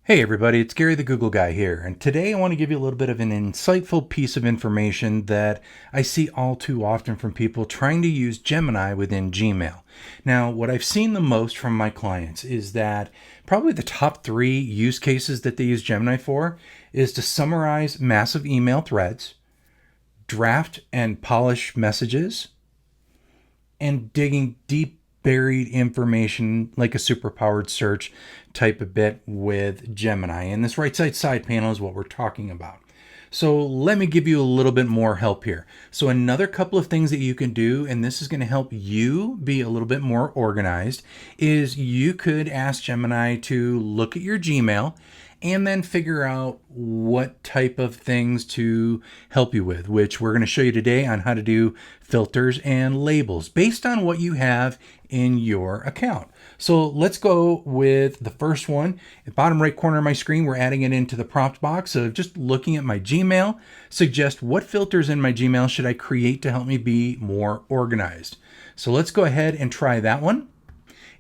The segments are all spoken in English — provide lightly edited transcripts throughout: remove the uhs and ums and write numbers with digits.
Hey everybody, it's Gary the Google Guy here, and today I want to give you a little bit of an insightful piece of information that I see all too often from people trying to use Gemini within Gmail. Now, what I've seen the most from my clients is that probably the top 3 use cases that they use Gemini for is to summarize massive email threads, draft and polish messages, and digging deep buried information like a superpowered search type of bit with Gemini. And this right side panel is what we're talking about. So let me give you a little bit more help here. So another couple of things that you can do, and this is going to help you be a little bit more organized, is you could ask Gemini to look at your Gmail and then figure out what type of things to help you with, which we're going to show you today on how to do filters and labels based on what you have in your account. So let's go with the first one. At the bottom right corner of my screen, we're adding it into the prompt box of just looking at my Gmail. Suggest what filters in my Gmail should I create to help me be more organized. So let's go ahead and try that one.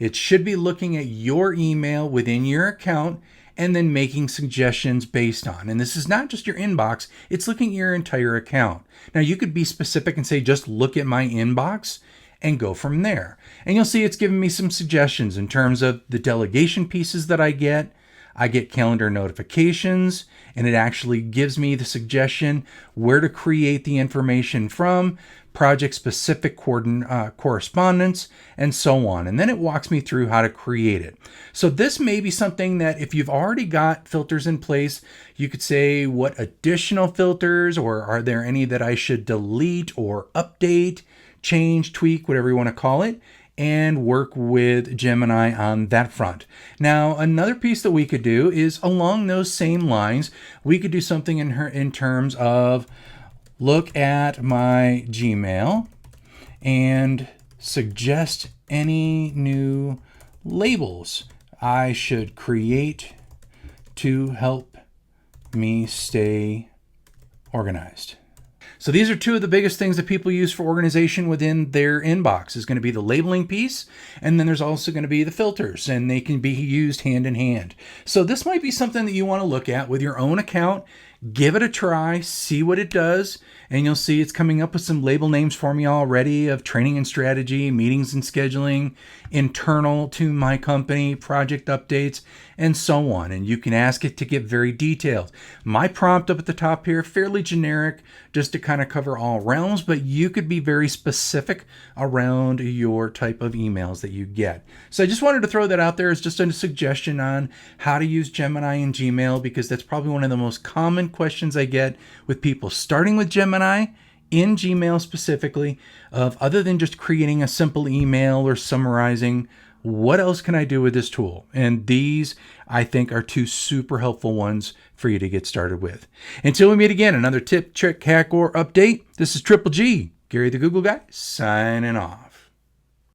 It should be looking at your email within your account and then making suggestions based on. And this is not just your inbox, it's looking at your entire account. Now you could be specific and say, just look at my inbox and go from there. And you'll see it's giving me some suggestions in terms of the delegation pieces that I get. I get calendar notifications, and it actually gives me the suggestion where to create the information from, project-specific correspondence, and so on. And then it walks me through how to create it. So this may be something that if you've already got filters in place, you could say what additional filters, or are there any that I should delete or update, change, tweak, whatever you want to call it, and work with Gemini on that front. Now, another piece that we could do is along those same lines, we could do something in terms of look at my Gmail and suggest any new labels I should create to help me stay organized. So these are two of the biggest things that people use for organization within their inbox is going to be the labeling piece, and then there's also going to be the filters, and they can be used hand in hand. So this might be something that you want to look at with your own account. Give it a try, see what it does, and you'll see it's coming up with some label names for me already of training and strategy, meetings and scheduling, internal to my company, project updates, and so on. And you can ask it to get very detailed. My prompt up at the top here, fairly generic, just to kind of cover all realms, but you could be very specific around your type of emails that you get. So I just wanted to throw that out there as just a suggestion on how to use Gemini in Gmail, because that's probably one of the most common questions I get with people starting with Gemini in Gmail specifically, of other than just creating a simple email or summarizing, what else can I do with this tool? And these, I think, are 2 super helpful ones for you to get started with. Until we meet again, another tip, trick, hack, or update, this is Triple G, Gary the Google Guy, signing off.